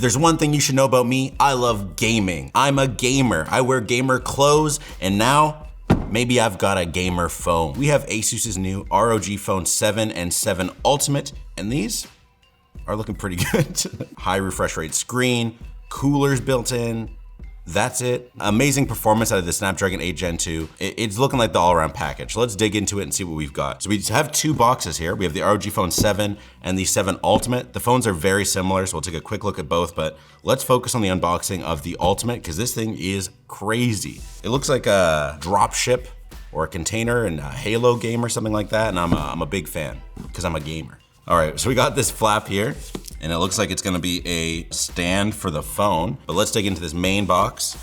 there's one thing you should know about me, I love gaming. I'm a gamer. I wear gamer clothes, and now maybe I've got a gamer phone. We have ASUS's new ROG Phone 7 and 7 Ultimate, and these are looking pretty good. High refresh rate screen, coolers built in. That's it. Amazing performance out of the Snapdragon 8 Gen 2. It's looking like the all-around package. So let's dig into it and see what we've got. So we have two boxes here. We have the ROG Phone 7 and the 7 Ultimate. The phones are very similar, so we'll take a quick look at both, but let's focus on the unboxing of the Ultimate because this thing is crazy. It looks like a drop ship or a container in a Halo game or something like that, and I'm a big fan because I'm a gamer. All right, so we got this flap here, and it looks like it's gonna be a stand for the phone, but let's dig into this main box.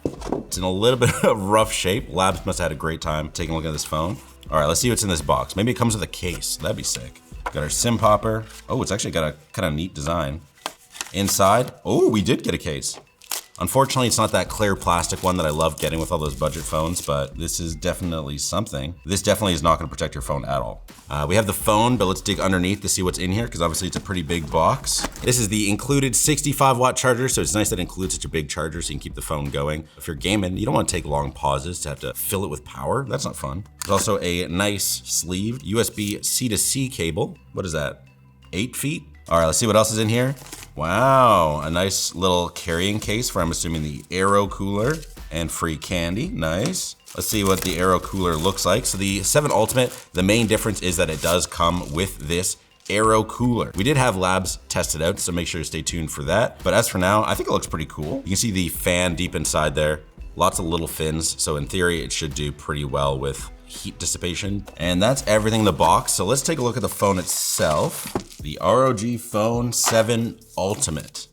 It's in a little bit of rough shape. Labs must have had a great time taking a look at this phone. All right, let's see what's in this box. Maybe it comes with a case, that'd be sick. Got our SIM popper. Oh, it's actually got a kind of neat design. Inside, oh, we did get a case. Unfortunately, it's not that clear plastic one that I love getting with all those budget phones, but this is definitely something. This definitely is not gonna protect your phone at all. We have the phone, but let's dig underneath to see what's in here, because obviously it's a pretty big box. This is the included 65-watt charger, so it's nice that it includes such a big charger so you can keep the phone going. If you're gaming, you don't wanna take long pauses to have to fill it with power. That's not fun. There's also a nice sleeved USB C-to-C cable. What is that, 8 feet? All right, let's see what else is in here. Wow, a nice little carrying case for, I'm assuming, the Aero cooler and free candy, nice. Let's see what the Aero cooler looks like. So the 7 Ultimate, the main difference is that it does come with this Aero cooler. We did have labs test it out, so make sure to stay tuned for that. But as for now, I think it looks pretty cool. You can see the fan deep inside there, lots of little fins. So in theory, it should do pretty well with heat dissipation. And that's everything in the box. So let's take a look at the phone itself. The ROG Phone 7 Ultimate,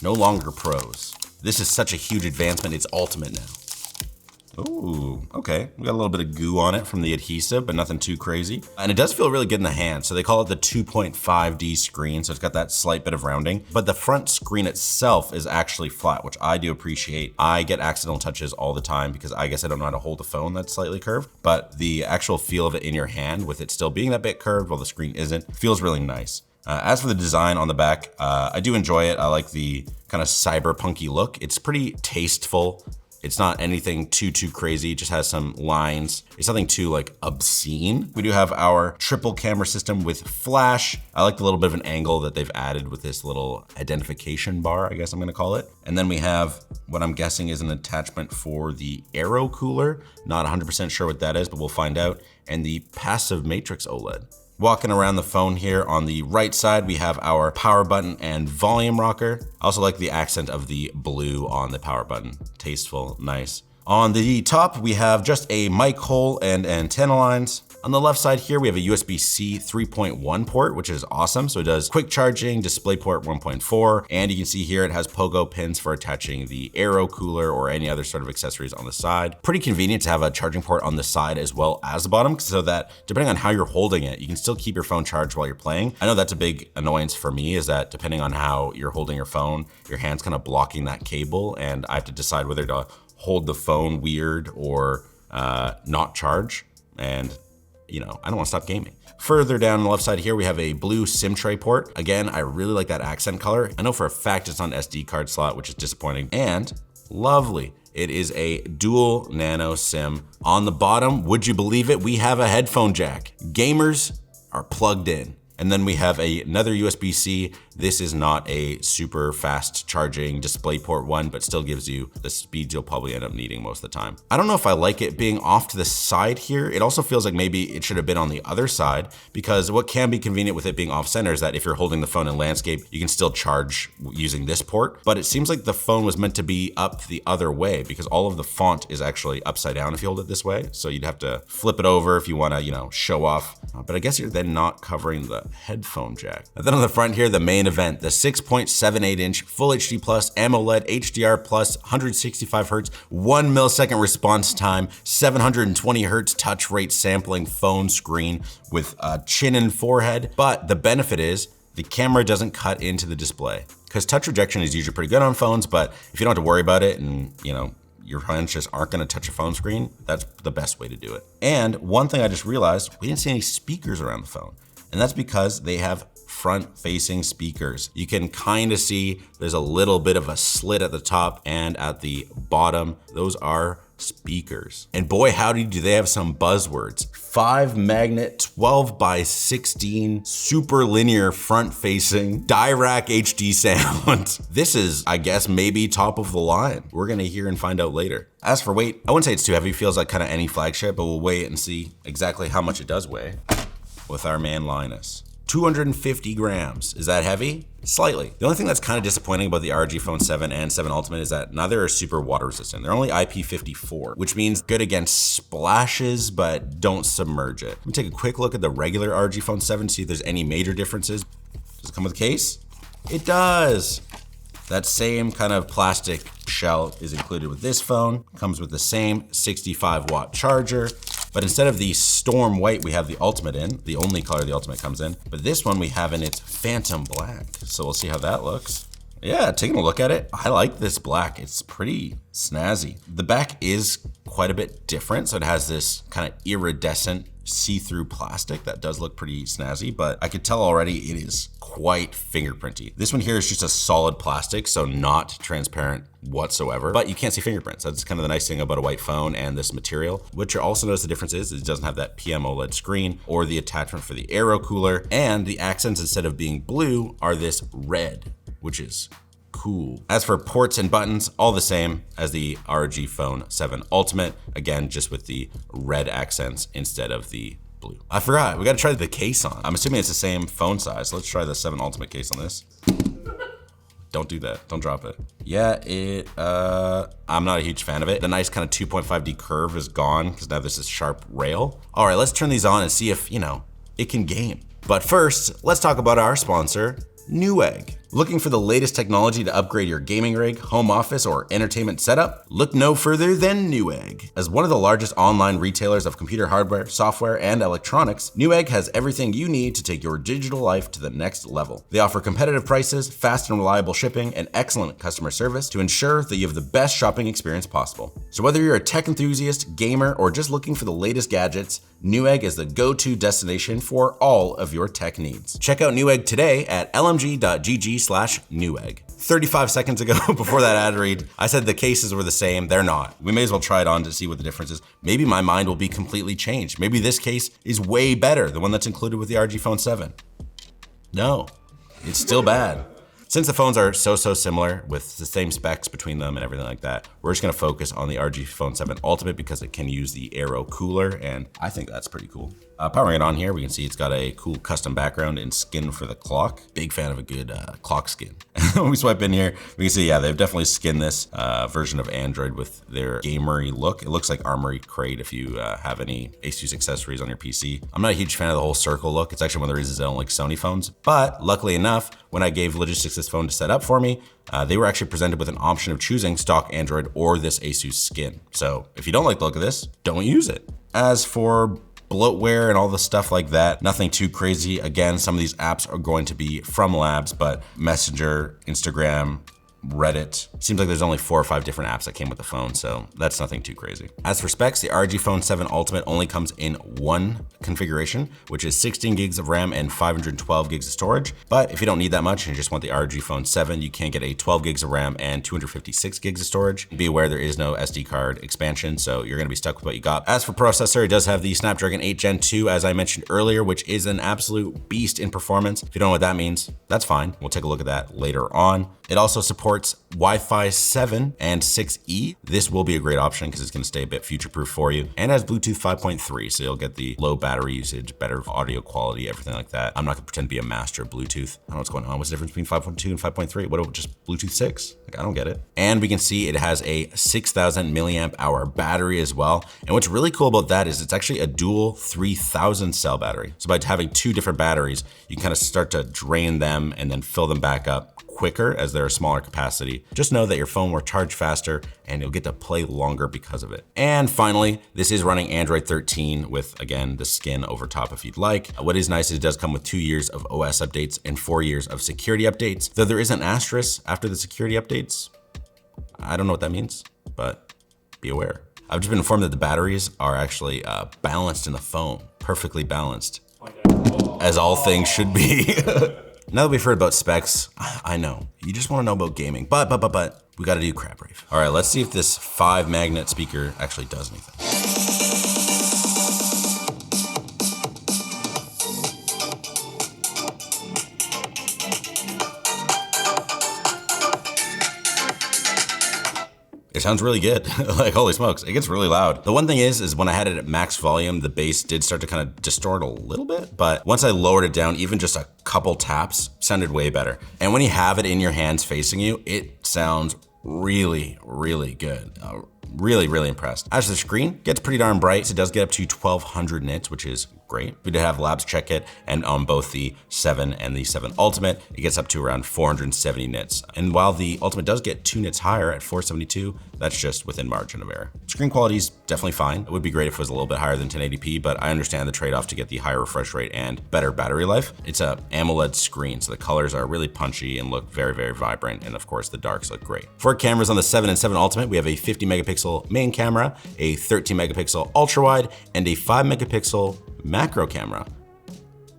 no longer Pros. This is such a huge advancement, it's Ultimate now. Ooh, okay. We got a little bit of goo on it from the adhesive, but nothing too crazy. And it does feel really good in the hand. So they call it the 2.5D screen. So it's got that slight bit of rounding, but the front screen itself is actually flat, which I do appreciate. I get accidental touches all the time because I guess I don't know how to hold a phone that's slightly curved, but the actual feel of it in your hand with it still being that bit curved while the screen isn't, feels really nice. As for the design on the back, I do enjoy it. I like the kind of cyberpunky look. It's pretty tasteful. It's not anything too crazy, it just has some lines. It's nothing too like obscene. We do have our triple camera system with flash. I like the little bit of an angle that they've added with this little identification bar, I guess I'm gonna call it. And then we have what I'm guessing is an attachment for the Aero cooler. Not 100% sure what that is, but we'll find out. And the passive matrix OLED. Walking around the phone here, on the right side, we have our power button and volume rocker. I also like the accent of the blue on the power button. Tasteful, nice. On the top, we have just a mic hole and antenna lines. On the left side here, we have a USB-C 3.1 port, which is awesome. So it does quick charging, DisplayPort 1.4, and you can see here it has pogo pins for attaching the Aero cooler or any other sort of accessories on the side. Pretty convenient to have a charging port on the side as well as the bottom, so that depending on how you're holding it, you can still keep your phone charged while you're playing. I know that's a big annoyance for me, is that depending on how you're holding your phone, your hand's kind of blocking that cable, and I have to decide whether to hold the phone weird or not charge. And you know, I don't want to stop gaming. Further down on the left side here, we have a blue SIM tray port. Again, I really like that accent color. I know for a fact it's on SD card slot, which is disappointing. And lovely, it is a dual nano SIM. On the bottom, would you believe it? We have a headphone jack. Gamers are plugged in. And then we have another USB-C. This is not a super fast charging DisplayPort one, but still gives you the speeds you'll probably end up needing most of the time. I don't know if I like it being off to the side here. It also feels like maybe it should have been on the other side, because what can be convenient with it being off center is that if you're holding the phone in landscape, you can still charge using this port. But it seems like the phone was meant to be up the other way, because all of the font is actually upside down if you hold it this way. So you'd have to flip it over if you want to, you know, show off. But I guess you're then not covering the headphone jack. And then on the front here, the main event, the 6.78 inch Full HD Plus AMOLED HDR Plus 165 Hertz, 1 millisecond response time, 720 Hertz touch rate sampling phone screen with a chin and forehead. But the benefit is the camera doesn't cut into the display, because touch rejection is usually pretty good on phones, but if you don't have to worry about it and, you know, your hands just aren't gonna touch a phone screen, that's the best way to do it. And one thing I just realized, we didn't see any speakers around the phone. And that's because they have front-facing speakers. You can kind of see there's a little bit of a slit at the top and at the bottom. Those are speakers. And boy, howdy, do they have some buzzwords. 5 magnet, 12 by 16, super linear front-facing, Dirac HD sound. This is, I guess, maybe top of the line. We're gonna hear and find out later. As for weight, I wouldn't say it's too heavy. It feels like kind of any flagship, but we'll weigh it and see exactly how much it does weigh with our man Linus. 250 grams. Is that heavy? Slightly. The only thing that's kind of disappointing about the ROG Phone 7 and 7 Ultimate is that neither are super water resistant. They're only IP54, which means good against splashes, but don't submerge it. Let me take a quick look at the regular ROG Phone 7, see if there's any major differences. Does it come with a case? It does. That same kind of plastic shell is included with this phone. Comes with the same 65-watt charger, but instead of the Storm White, we have the Ultimate in, the only color the Ultimate comes in. But this one we have in its Phantom Black. So we'll see how that looks. Yeah, taking a look at it, I like this black. It's pretty snazzy. The back is quite a bit different. So it has this kind of iridescent see-through plastic that does look pretty snazzy, but I could tell already it is quite fingerprinty. This one here is just a solid plastic, so not transparent whatsoever, but you can't see fingerprints. That's kind of the nice thing about a white phone and this material. What you also notice the difference is it doesn't have that PM OLED screen or the attachment for the Aero cooler, and the accents instead of being blue are this red, which is cool. As for ports and buttons, all the same as the ROG Phone 7 Ultimate, again, just with the red accents instead of the blue. I forgot, we gotta try the case on. I'm assuming it's the same phone size. Let's try the 7 Ultimate case on this. Don't do that, don't drop it. Yeah, I'm not a huge fan of it. The nice kind of 2.5D curve is gone because now this is sharp rail. All right, let's turn these on and see if, it can game. But first, let's talk about our sponsor, Newegg. Looking for the latest technology to upgrade your gaming rig, home office, or entertainment setup? Look no further than Newegg. As one of the largest online retailers of computer hardware, software, and electronics, Newegg has everything you need to take your digital life to the next level. They offer competitive prices, fast and reliable shipping, and excellent customer service to ensure that you have the best shopping experience possible. So whether you're a tech enthusiast, gamer, or just looking for the latest gadgets, Newegg is the go-to destination for all of your tech needs. Check out Newegg today at lmg.gg/Newegg. 35 seconds ago, before that ad read, I said the cases were the same. They're not. We may as well try it on to see what the difference is. Maybe my mind will be completely changed. Maybe this case is way better, the one that's included with the ROG Phone 7. No, it's still bad. Since the phones are so similar with the same specs between them and everything like that, we're just gonna focus on the ROG Phone 7 Ultimate because it can use the Aero cooler, and I think that's pretty cool. Powering it on here, we can see it's got a cool custom background and skin for the clock. Big fan of a good clock skin. When we swipe in here, we can see, yeah, they've definitely skinned this version of Android with their gamery look. It looks like Armory Crate if you have any ASUS accessories on your PC. I'm not a huge fan of the whole circle look. It's actually one of the reasons I don't like Sony phones, but luckily enough, when I gave Logistics this phone to set up for me, they were actually presented with an option of choosing stock Android or this ASUS skin. So if you don't like the look of this, don't use it. As for bloatware and all the stuff like that, nothing too crazy. Again, some of these apps are going to be from labs, but Messenger, Instagram, Reddit. Seems like there's only 4 or 5 different apps that came with the phone, so that's nothing too crazy. As for specs, the ROG Phone 7 Ultimate only comes in one configuration, which is 16 gigs of RAM and 512 gigs of storage. But if you don't need that much and you just want the ROG Phone 7, you can get a 12 gigs of RAM and 256 gigs of storage. Be aware there is no SD card expansion, so you're gonna be stuck with what you got. As for processor, it does have the Snapdragon 8 Gen 2, as I mentioned earlier, which is an absolute beast in performance. If you don't know what that means, that's fine. We'll take a look at that later on. It also supports Wi-Fi 7 and 6E. This will be a great option because it's going to stay a bit future-proof for you, and has Bluetooth 5.3, so you'll get the low battery usage, better audio quality, everything like that. I'm not going to pretend to be a master of Bluetooth. I don't know what's going on. What's the difference between 5.2 and 5.3? What about just Bluetooth 6? Like, I don't get it. And we can see it has a 6,000 milliamp hour battery as well. And what's really cool about that is it's actually a dual 3,000 cell battery. So by having 2 different batteries, you can kind of start to drain them and then fill them back up quicker as they're a smaller capacity. Just know that your phone will charge faster and you'll get to play longer because of it. And finally, this is running Android 13 with, again, the skin over top if you'd like. What is nice is it does come with 2 years of OS updates and 4 years of security updates. Though there is an asterisk after the security updates. I don't know what that means, but be aware. I've just been informed that the batteries are actually balanced in the phone, perfectly balanced, as all things should be. Now that we've heard about specs, I know, you just wanna know about gaming, but, we gotta do crab rave. All right, let's see if this 5 magnet speaker actually does anything. It sounds really good. Like, holy smokes, it gets really loud. The one thing is when I had it at max volume, the bass did start to kind of distort a little bit, but once I lowered it down, even just a couple taps sounded way better. And when you have it in your hands facing you, it sounds really, really good. Really impressed. As the screen gets pretty darn bright, it does get up to 1200 nits, which is great. We did have labs check it, and on both the 7 and the 7 Ultimate, it gets up to around 470 nits. And while the Ultimate does get 2 nits higher at 472, that's just within margin of error. Screen quality is definitely fine. It would be great if it was a little bit higher than 1080p, but I understand the trade-off to get the higher refresh rate and better battery life. It's a AMOLED screen, so the colors are really punchy and look very vibrant, and of course the darks look great. For cameras on the 7 and 7 Ultimate, we have a 50 megapixel main camera, a 13 megapixel ultra wide, and a 5 megapixel macro camera.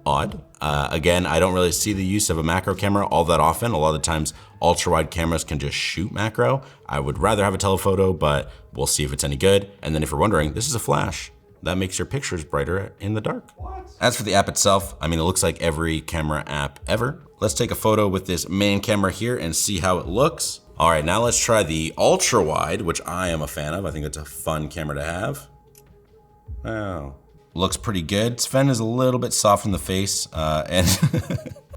Odd. Again, I don't really see the use of a macro camera all that often. A lot of the times ultra wide cameras can just shoot macro. I would rather have a telephoto, but we'll see if it's any good. And then if you're wondering, this is a flash. That makes your pictures brighter in the dark. What? As for the app itself, I mean, it looks like every camera app ever. Let's take a photo with this main camera here and see how it looks. All right, now let's try the ultra wide, which I am a fan of. I think it's a fun camera to have. Wow. Looks pretty good. Sven is a little bit soft in the face, and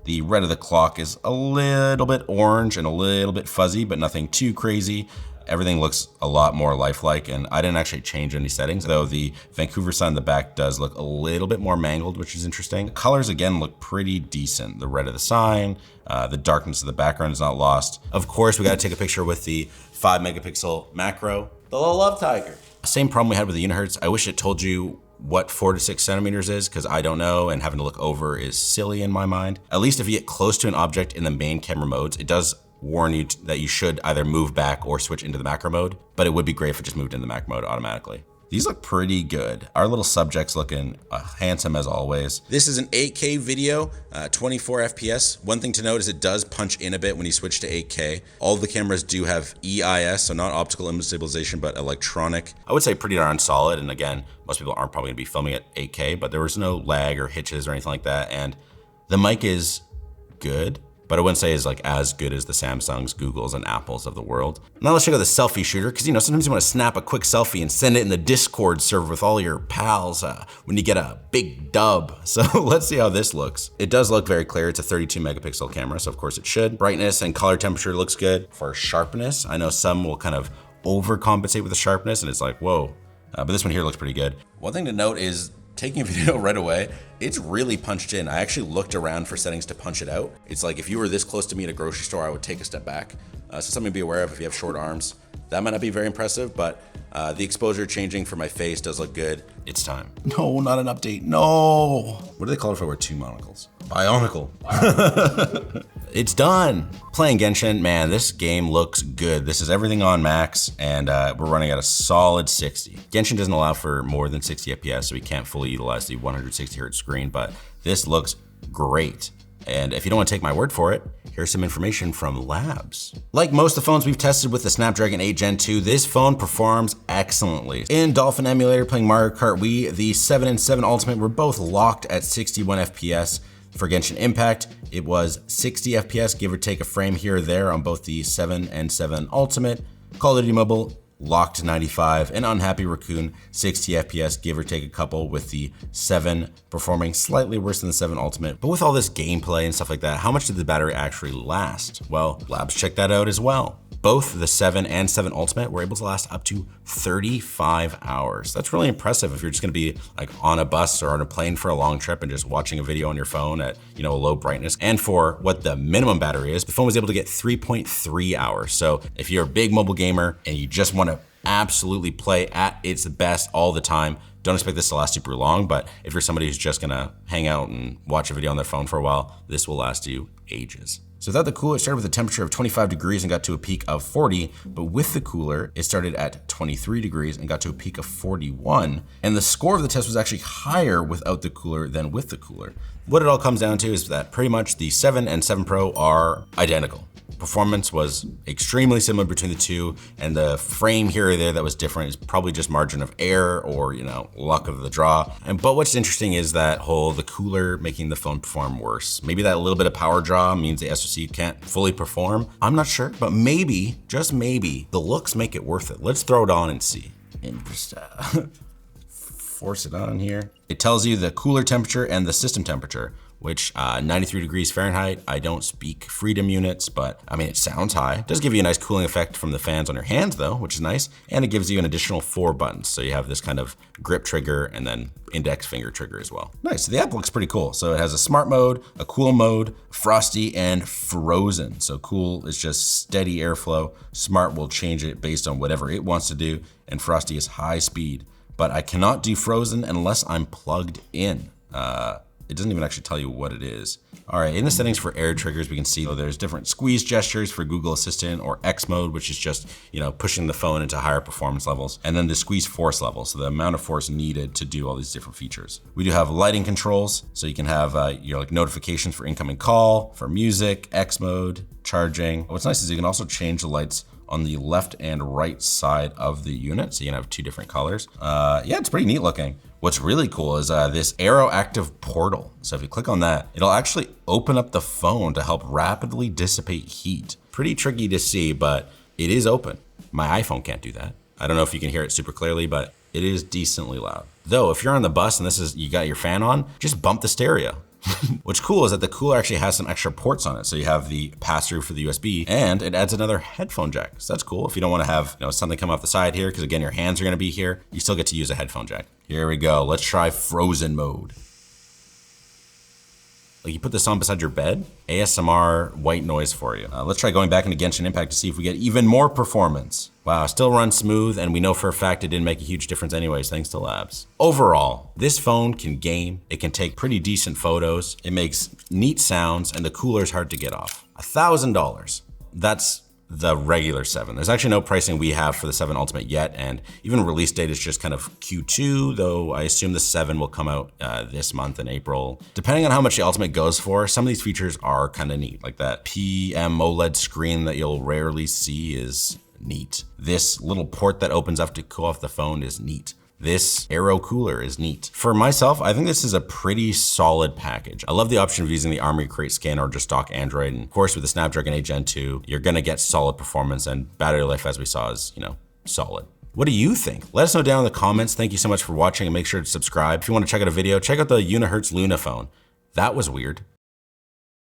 the red of the clock is a little bit orange and a little bit fuzzy, but nothing too crazy. Everything looks a lot more lifelike, and I didn't actually change any settings, though the Vancouver sign in the back does look a little bit more mangled, which is interesting. The colors, again, look pretty decent. The red of the sign, the darkness of the background is not lost. Of course, we gotta take a picture with the 5 megapixel macro, the little love tiger. Same problem we had with the Unihertz. I wish it told you what 4 to 6 centimeters is, because I don't know, and having to look over is silly in my mind. At least if you get close to an object in the main camera modes, it does warn you that you should either move back or switch into the macro mode, but it would be great if it just moved into the macro mode automatically. These look pretty good. Our little subject's looking handsome as always. This is an 8K video, 24 FPS. One thing to note is it does punch in a bit when you switch to 8K. All of the cameras do have EIS, so not optical image stabilization, but electronic. I would say pretty darn solid, and again, most people aren't probably gonna be filming at 8K, but there was no lag or hitches or anything like that, and the mic is good, but I wouldn't say is like as good as the Samsungs, Googles, and Apples of the world. Now let's check out the selfie shooter, because sometimes you want to snap a quick selfie and send it in the Discord server with all your pals when you get a big dub. So let's see how this looks. It does look very clear. It's a 32 megapixel camera, so of course it should. Brightness and color temperature looks good. For sharpness, I know some will kind of overcompensate with the sharpness, and it's like, whoa. But this one here looks pretty good. One thing to note is taking a video right away, it's really punched in. I actually looked around for settings to punch it out. It's like if you were this close to me at a grocery store, I would take a step back. So something to be aware of if you have short arms. That might not be very impressive, but the exposure changing for my face does look good. It's time. No, not an update, no. What do they call it if I wear 2 monocles? Bionicle. It's done. Playing Genshin, man, this game looks good. This is everything on max, and we're running at a solid 60. Genshin doesn't allow for more than 60 FPS, so we can't fully utilize the 160 hertz screen, but this looks great. And if you don't want to take my word for it, here's some information from labs. Like most of the phones we've tested with the Snapdragon 8 Gen 2, this phone performs excellently. In Dolphin emulator playing Mario Kart Wii, the 7 and 7 Ultimate were both locked at 61 FPS. For Genshin Impact, it was 60 FPS, give or take a frame here or there on both the 7 and 7 Ultimate. Call of Duty Mobile, locked to 95, and Unhappy Raccoon, 60 FPS, give or take a couple, with the 7 performing slightly worse than the 7 Ultimate. But with all this gameplay and stuff like that, how much did the battery actually last? Well, labs checked that out as well. Both the 7 and 7 Ultimate were able to last up to 35 hours. That's really impressive if you're just gonna be like on a bus or on a plane for a long trip and just watching a video on your phone at a low brightness. And for what the minimum battery is, the phone was able to get 3.3 hours. So if you're a big mobile gamer and you just wanna absolutely play at its best all the time, don't expect this to last super long, but if you're somebody who's just gonna hang out and watch a video on their phone for a while, this will last you ages. So without the cooler, it started with a temperature of 25 degrees and got to a peak of 40, but with the cooler, it started at 23 degrees and got to a peak of 41. And the score of the test was actually higher without the cooler than with the cooler. What it all comes down to is that pretty much the 7 and 7 Pro are identical. Performance was extremely similar between the two, and the frame here or there that was different is probably just margin of error or, you know, luck of the draw. But what's interesting is that the cooler making the phone perform worse. Maybe that little bit of power draw means the SoC can't fully perform. I'm not sure, but maybe, just maybe, the looks make it worth it. Let's throw it on and see. And just force it on here. It tells you the cooler temperature and the system temperature, which 93 degrees Fahrenheit. I don't speak freedom units, but I mean, it sounds high. It does give you a nice cooling effect from the fans on your hands though, which is nice. And it gives you an additional 4 buttons. So you have this kind of grip trigger and then index finger trigger as well. Nice, the app looks pretty cool. So it has a smart mode, a cool mode, frosty, and frozen. So cool is just steady airflow. Smart will change it based on whatever it wants to do. And frosty is high speed. But I cannot do frozen unless I'm plugged in. It doesn't even actually tell you what it is. All right, in the settings for air triggers, we can see there's different squeeze gestures for Google Assistant, or X mode, which is just, you know, pushing the phone into higher performance levels, and then the squeeze force level, so the amount of force needed to do all these different features. We do have lighting controls, so you can have your notifications for incoming call, for music, X mode, charging. What's nice is you can also change the lights on the left and right side of the unit, so you can have 2 different colors. Yeah, it's pretty neat looking. What's really cool is this Aero active portal. So if you click on that, it'll actually open up the phone to help rapidly dissipate heat. Pretty tricky to see, but it is open. My iPhone can't do that. I don't know if you can hear it super clearly, but it is decently loud. Though if you're on the bus and you got your fan on, just bump the stereo. What's cool is that the cooler actually has some extra ports on it. So you have the pass-through for the USB, and it adds another headphone jack. So that's cool. If you don't want to have something come off the side here, because again, your hands are going to be here, you still get to use a headphone jack. Here we go. Let's try frozen mode. Like, you put this on beside your bed, ASMR white noise for you. Let's try going back into Genshin Impact to see if we get even more performance. Wow, still runs smooth, and we know for a fact it didn't make a huge difference anyways, thanks to labs. Overall, this phone can game, it can take pretty decent photos, it makes neat sounds, and the cooler's hard to get off. $1,000. That's the regular 7. There's actually no pricing we have for the 7 Ultimate yet, and even release date is just kind of Q2, though I assume the 7 will come out this month in April. Depending on how much the Ultimate goes for, some of these features are kind of neat, like that PM OLED screen that you'll rarely see is neat. This little port that opens up to cool off the phone is neat. This Aero cooler is neat. For myself, I think this is a pretty solid package. I love the option of using the Armoury Crate skin or just stock Android. And of course, with the Snapdragon 8 Gen 2, you're gonna get solid performance, and battery life, as we saw, is, solid. What do you think? Let us know down in the comments. Thank you so much for watching, and make sure to subscribe. If you want to check out a video, check out the Unihertz Luna phone. That was weird.